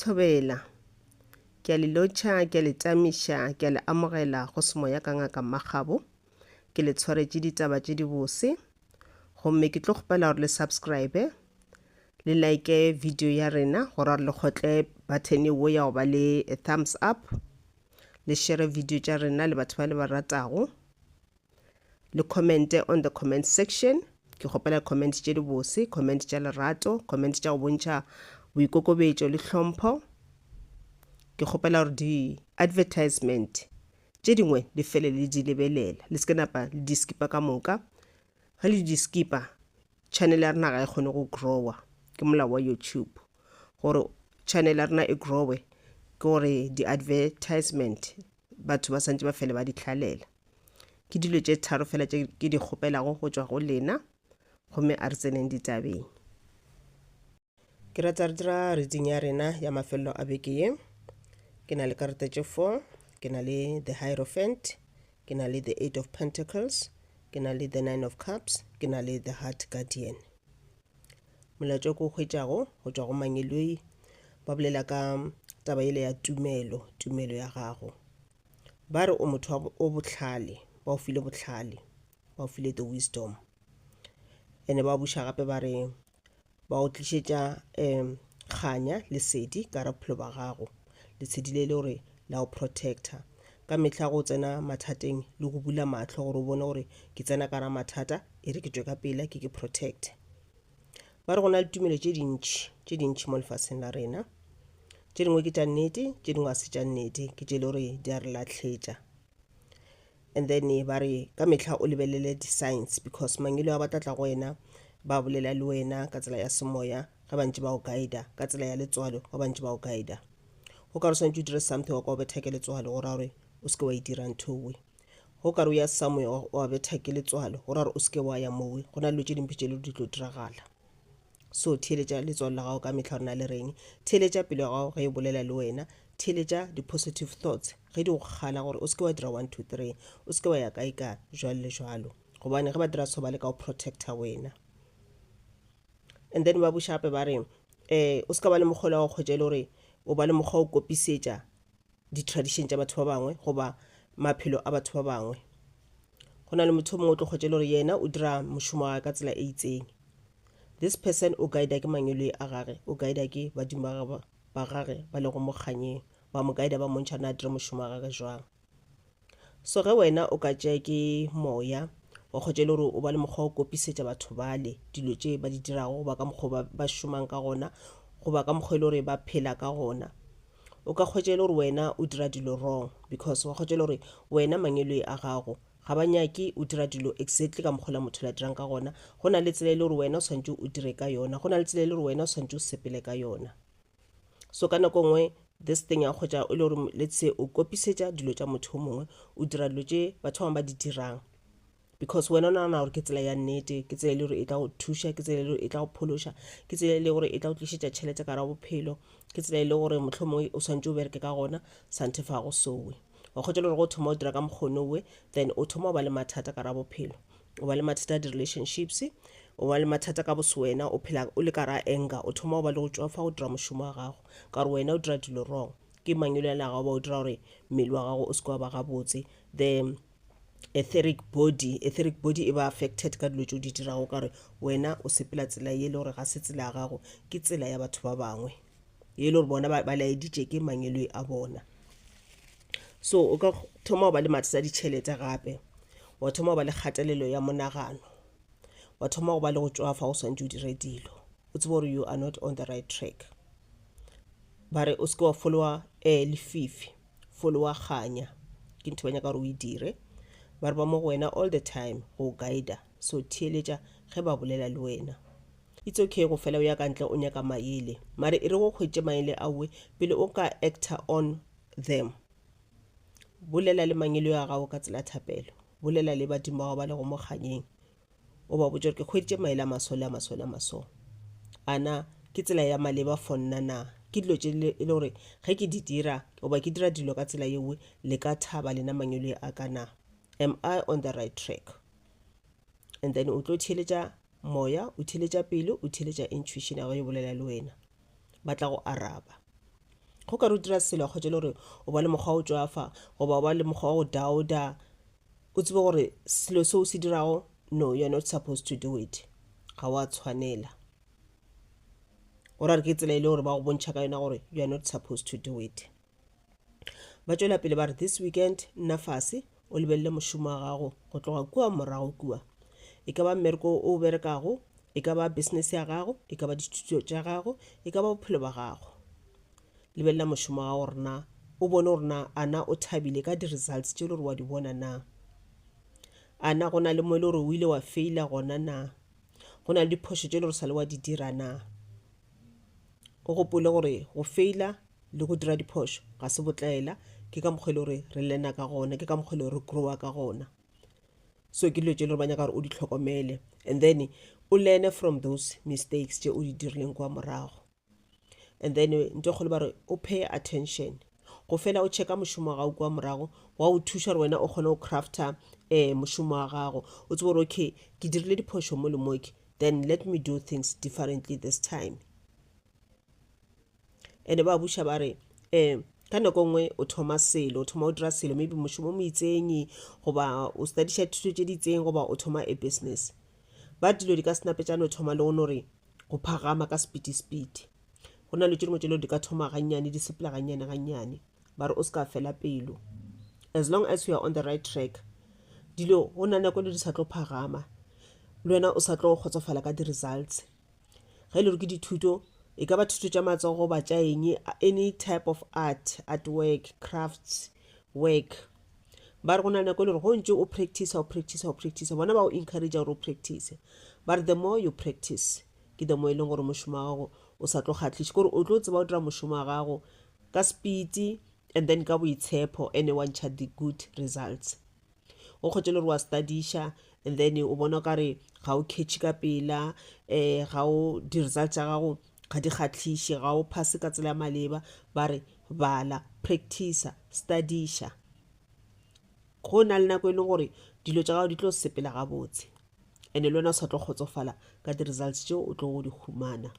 thobela, ke a le lotšha, ke a le tamiša, ke a le amogela go semoya ka ngaka Makgabo, ke le tshwaretše ditaba tše di bose, gomme ke tlo kgopela gore le subscribe, le like video ya rena, gore le kgotle button wo ya go ba le a thumbs up, le share video tša rena le batho ba le ba ratago, le commente on the comment section, ke kgopela comment tše di bose, comment tša lerato, comment tša go bontšha boikokobetšo le hlompho. Ke kgopela gore di advertisement tše dingwe le fele le di lebelela, le se ke napa le di skipa ka moka. Ga le di skipa, channel ya rena ga e kgone go growa, ke molao wa YouTube. Gore channel ya rena e growe, ke gore di advertisement batho ba santse ba fele ba di hlalela. Ke dilo tše tharo fela tše ke di kgopelago go tšwa go lena, gomme a re tseneng ditabeng. Ke rata re dira reading ya rena ya mafelelo a beke ye. Ke na le karata tše 4, ke na le the Hierophant, ke na le the 8 of Pentacles, ke na le the 9 of Cups, ke na le the Heart Guardian. Molaetša ko hwetšago go tšwa go Mangoloi ba bolela ka taba ile ya tumelo ya gago. Ba re o motho o bohlale, ba o file bohlale, ba o file the wisdom. Ene ba buša gape ba re ba o tlišetša kganya lesedi ka bophelo ba gago, lesedi le le gore la o protector ka mehla go tsena mathateng le go bula mahlo gore o bone gore ke tsena ka ra mathata e re ke tšwe ka pela ke protect. Ba re go na le tumelo tše dintši mo lefaseng la rena, tše dingwe ke tša nnete, tše dingwe a se tša nnete, ke tše le gore di a re lahletša. And then ba re ka mehla o lebelele di-signs, because mangelo a batlatla go wena ba bolela le wena ka tsela ya semoya ga bantši ba o guida, ka tsela ya letswalo ga bantši ba o guida. Go ka re swantse o dire something wa ka o betha ke letswalo go ra gore o seke wa e dira nthowe. Go ka re o ya somewhere wa betha ke letswalo go ra gore o seke wa ya mowe, go na le tše dimpe tše le di tlo diragala. So theeletša letswalo la gago ka mehla rena le reng, theeletša pelo ya gago ge e bolela le wena, theeletša di-positive thoughts ge di go kgala gore o seke wa dira 1 2 3, o seke wa ya kae ka jwalo le jwalo, gobane ge ba dira so ba le ka o protecta wena. And then ba buša gape ba re o seka ba le mokgolo wa go kgwetša le gore o ba le mokgwa o kopisetša di-tradition tša batho ba bangwe goba maphelo a batho ba bangwe. Go na le motho mongwe o tlo kgwetša le gore yena o dira mošomo wa ka tsela e itseng. This person o guida ke mangelo a gage, o guida ke badimo ba gage ba le go mokganyeng, ba mo guida ba montšha na dire mošomo wa gage jwang. So ge wena o ka tšea ke moya wa kgwetša le gore o ba le mokgwa o kopisetša batho bale dilo tše ba di dirago goba ka mokgwa ba šomang ka gona, goba ka mokgwa le gore ba phela ka gona. O ka kgwetša le gore wena o dira dilo wrong, because wa kgwetša le gore wena mangelo a gago ga ba nyake o dira dilo exactly ka mokgwa motho la dirang ka gona. Go na le tsela e le gore wena o swantse o dire ka yona, go na le tsela e le gore wena o swantse o sepele ka yona. So ka nako nngwe this thing ya kgwetša e le gore let's say o kopisetša dilo tša motho o mongwe, o dira dilo tše batho ba bangwe ba di dirang, because wena o nagana gore ke tsela ya nnete, ke tsela e le gore e tla go thuša, ke tsela e le gore e tla go phološa, ke tsela e le gore e tla go tlišetša tšhelete ka ra bophelo, ke tsela e le gore mohlomongwe o swantse o bereke ka gona sante fa go sowe. Wa kgwetša le gore go thoma o dira ka mokgono we, then o thoma o ba le mathata ka ra bophelo, o ba le mathata a di-relationships, o ba le mathata ka boswena, o phela o le ka ra anger, o thoma o ba le go tšwafa go dira mošomo wa gago ka gore wena o dira dilo wrong. Ke mangelo a gago ba o dira gore mmele wa gago o seke wa ba gabotse, the etheric body e ba affected ka dilo tšeo di dirago ka gore wena o sepela tsela ye le gore ga se tsela ya gago, ke tsela ya batho ba bangwe ye le gore bona ba laeditše ke mangelo a bona. So o ka thoma o ba le mathata a ditšhelete gape, wa thoma o ba le kgatelelo ya monagano, wa thoma go ba le go tšwafa go swantse o dire dilo, o tsebe gore you are not on the right track. Ba re o seke wa followa lefifi, followa kganya, ke ntho ba nyaka gore o e dire. Ba re ba mo go wena all the time go guida, so theeletša ge ba bolela le wena. It's okay go fela o ya ka ntle o nyaka maele, mare e re go kgwetše maele awe pele o ka actor on them. Bolela le mangelo ya gago ka tsela thapelo, bolela le badimo ba gago ba le go mokganyeng, o ba botša gore ke kgweditše maele a maso ana ke tsela ya maleba for nna na, ke dilo tše e le gore ge ke di dira goba ke dira dilo ka tsela yewe le ka thaba lena mangelo a ka na, am I on the right track? And then o tlo theeletša moya, o theeletša pelo, o theeletša intuition ya go e bolela le wena, ba tla go araba. go ka re o dira selo go tšele gore o ba le mokgwa o tswafa goba o ba le mokgwa wa go dauda o tsebe gore selo se o se dirago no, you're not supposed to do it, ga wa tshwanela o ra re ke tsela ile gore ba go bontšha ka yona gore you are not supposed to do it. Ba tšwela pele ba re this weekend nna fase o lebelele mošomo wa gago go tloga kua morago kua, e ka ba mmereko o berekago, e ka ba business ya gago, e ka ba dithuto tša gago, e ka ba bophelo ba gago. Lebelela mošomo wa gago rena o bone gore na ana o thabile ka di-results tše le gore wa di bona na, ana go na le mo e le gore o ile wa faila gona na, go na le diphošo tše le gore sa le wa di dira na. O gopole gore go faila le go dira diphošo ga se botlaela, ke ka mokgwa le gore re lena ka gona, ke ka mokgwa le gore re growa ka gona. So ke dilo tše le gore ba nyaka gore o di tlhokomele and then o learn from those mistakes tše o di dirileng kwa morago, and then nto kgole ba re o pay attention go fela o checka mošomo wa gago kwa morago wa o thuša gore wena o kgone go crafta mošomo wa gago o tsebe gore okay ke dirile diphošo mo le moke, then let me do things differently this time. And ba buša ba re ka nako nngwe o thoma selo, o thoma o dira selo, maybe mošomo mo itseng goba o studiša thuto tše di itseng goba o thoma a business, ba dilo di ka senapetšane o thoma le go nore go phagama ka speed. Go na le tše dingwe tše di ka thoma gannyane di sepela gannyane ba re o se ka fela pelo, as long as you are on the right track dilo go na nako le di sa tlo phagama le wena o sa tlo kgotsofala ka di-results. Ge ile gore ke dithuto e ka ba thuto tša matsogo ba tša eng, any type of art work, crafts work, ba re go na nako le gore go ntse o practice bona ba o encourage gore o practice, but the more you practice ke the more e leng gore mošomo wa gago o sa tlo kgatlhiše gore o tlo tseba o dira mošomo wa gago ka speed and then ka boitshepo and wa ntšha the good results. O kgotse le gore wa studiša and then o bona ka re ga o catch ka pela ga o di-results tša gago ga di kgatlhiše, ga o pass ka tsela ya maleba, ba re bala, practice, studiša. Go na le nako e leng gore dilo tša gago di tlo sepela gabotse and le wena o sa tlo kgotsofala ka di-results tšeo o tlo go di humana.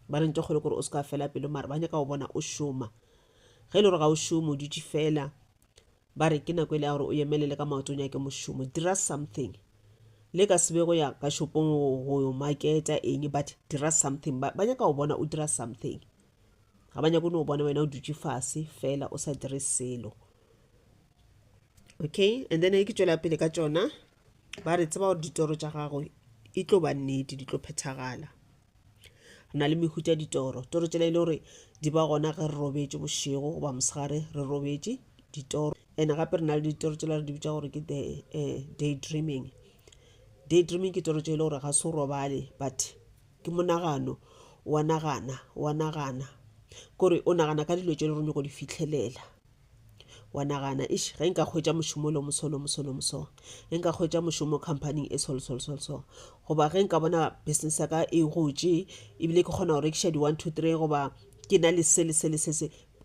Ba re nte kgole gore o se ka fela pelo mare ba nyaka go bona o šoma, ge e le gore ga o šome o dutše fela ba re ke nako e le ya gore o emelele ka maotong ya ke mošomo, dira something le ka sebe go ya ka shopong go marketa eng, but dira something. Ba nyaka go bona o dira something, ga ba nyaka o bona wena o dutše fase fela o sa dire selo. Okay, and then ke tšwela pele ka tšona ba re tseba gore ditoro tša gago e tlo ba nnete, di tlo phethagala. Re na le mehuta ya ditoro tše le gore di ba gona ge re robetše bošego goba mosegare re robetše ditoro, and gape re na le ditoro tše le re di bitša gore ke daydreaming. Daydreaming ke toro tše le gore ga se o robale but ke monagano wa nagana kore o nagana ka dilo tše le gore nyako di fitlhelela, wa nagana ish ge nka hwetša mošomo lo moso ge nka hwetša mošomo company e so goba ge nka bona business ya ka e gotše ebile ke kgona go rekiša di 1 2 3 goba ke na le se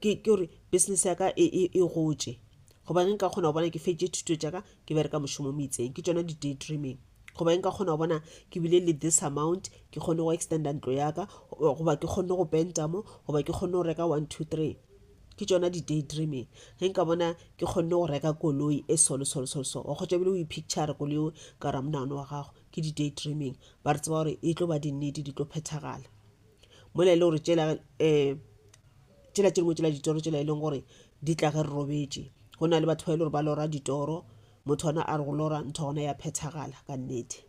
ke gore business ya ka e gotše goba ge nka kgona go bona ke fetše thuto tša ka ke bereka mošomo mo itseng, ke tšona di-daydreaming. Goba ge nka kgona go bona ke bile le this amount ke kgone go extenda ntlo ya ka goba ke kgone go penta mo goba ke kgone go reka 1 2 3, ke tšona di-daydreaming. Ge nka bona ke kgone go reka koloi e o kgotša bile o ipicture koloi ka ra monagano wa gago, ke di-daydreaming. Ba re tseba gore e tlo ba dinnete, di tlo phethagala mola e le gore tšela tše dingwe tšela ditoro tšela e leng gore di tla ge re robetše. Go na le batho ba e le gore ba lora ditoro, motho ona a re go lora ntho gona ya phethagala ka nnete,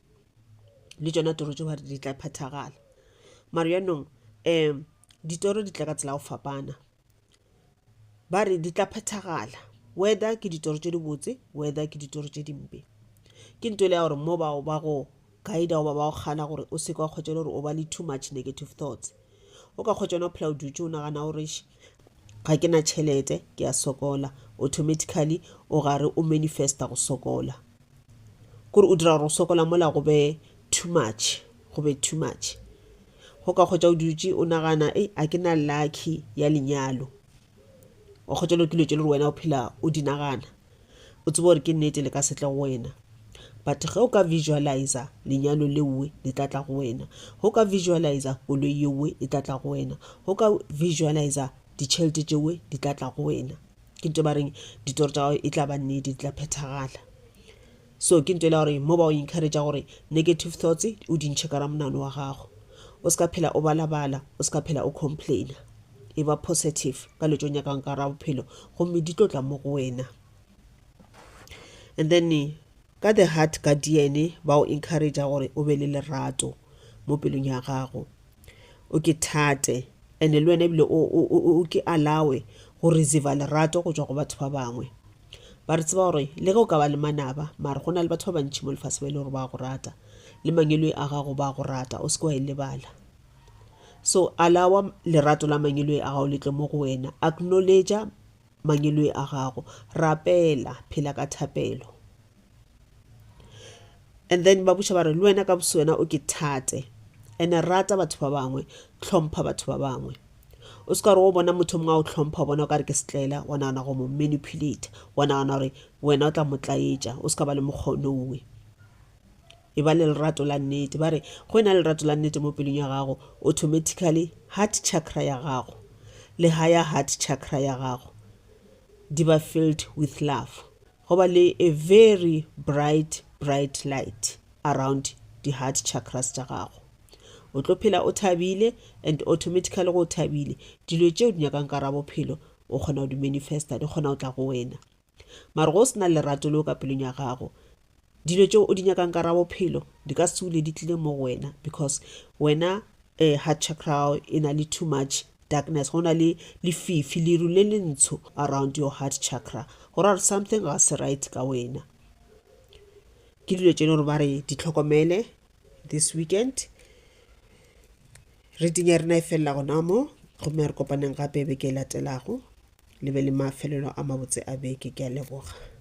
le tšona toro tše ba re di tla phethagala. Mare yaanong ditoro di tla ka tsela go fapana, ba re di tla phethagala whether ke ditoro tše di botse whether ke ditoro tše dimpe. Ke nto le ya gore mo ba go guida goba ba go gana gore o se ka kgotša le gore o ba le too much negative thoughts. O ka kgotša ona phela o dutše o nagana gore ga ke na tšhelete ke a sokola, automatically o gare o manifesta go sokola, kore o dira gore go sokola mola go be too much. Go ka kgotša o dutše o nagana a ke na lucky ya lenyalo, o kgotša le kilo tše le gore wena o phela o di nagana, o tsebe gore ke nnete le ka setle go wena. But ge o ka visualize lenyalo lewe le tlatla go wena, go ka visualize koloi yewe e tlatla go wena, go ka visualize ditšhelete tšewe di tla tla go wena ke ntho ba reng ditoro tša gago e tla ba nnete di tla phethagala so ke ntho e le gore mo ba o encourage gore negative thoughts o di ntšhe ka ra monano wa gago o ska phela o balabala o ska phela o complaina e ba positive ka letšo nyakang ka ra bophelo gomme di tlo tla mo go wena and then ka the heart guardian ba o encourage gore o be le lerato mo pelong ya gago o ke thate and le wena ebile o ke alawe go receive lerato go tswa go batho ba bangwe ba re tseba gore le ge o ka ba le manaba mara go na le batho ba bantši mo lefase ba ile gore ba go rata le mangelo a gago ba go rata o se ke wa e lebala so alawa lerato la mangelo a gago le tle mo go wena acknowledge mangelo a gago rapela phela ka thapelo and then ba buša ba re le wena ka boswena o ke thate ene rata batho ba bangwe tlhompha batho ba bangwe o se ka re o bona motho mongwe a o tlhompha o bona o ka re ke setlela wa nagana go mo manipulate wa nagana gore wena o tla mo tlaetša o se ka ba le mokgonongwe e ba le lerato la nnete ba re go ena le lerato la nnete mo pelong ya gago automatically heart chakra ya gago le higher heart chakra ya gago di ba filled with love go ba le a very bright light around the heart chakras tša gago o tlo phela o thabile and automatically go thabile dilo tšeo di nyakang ka ra bophelo o kgona go di manifesta di kgona go tla go wena mara go sena lerato leo ka pelong ya gago dilo tšeo o di nyakang ka ra bophelo di ka sule di tlile mo go wena because wena heart chakra e na le too much darkness go na le lefifi leru le le ntsho around your heart chakra go ra something ga se right ka wena ke dilo tšeno gore ba re di tlhokomele this weekend reading ya rena e felela gona mo gomme re kopaneng gape beke e latelago le be le mafelelo a mabotse a beke ke a leboga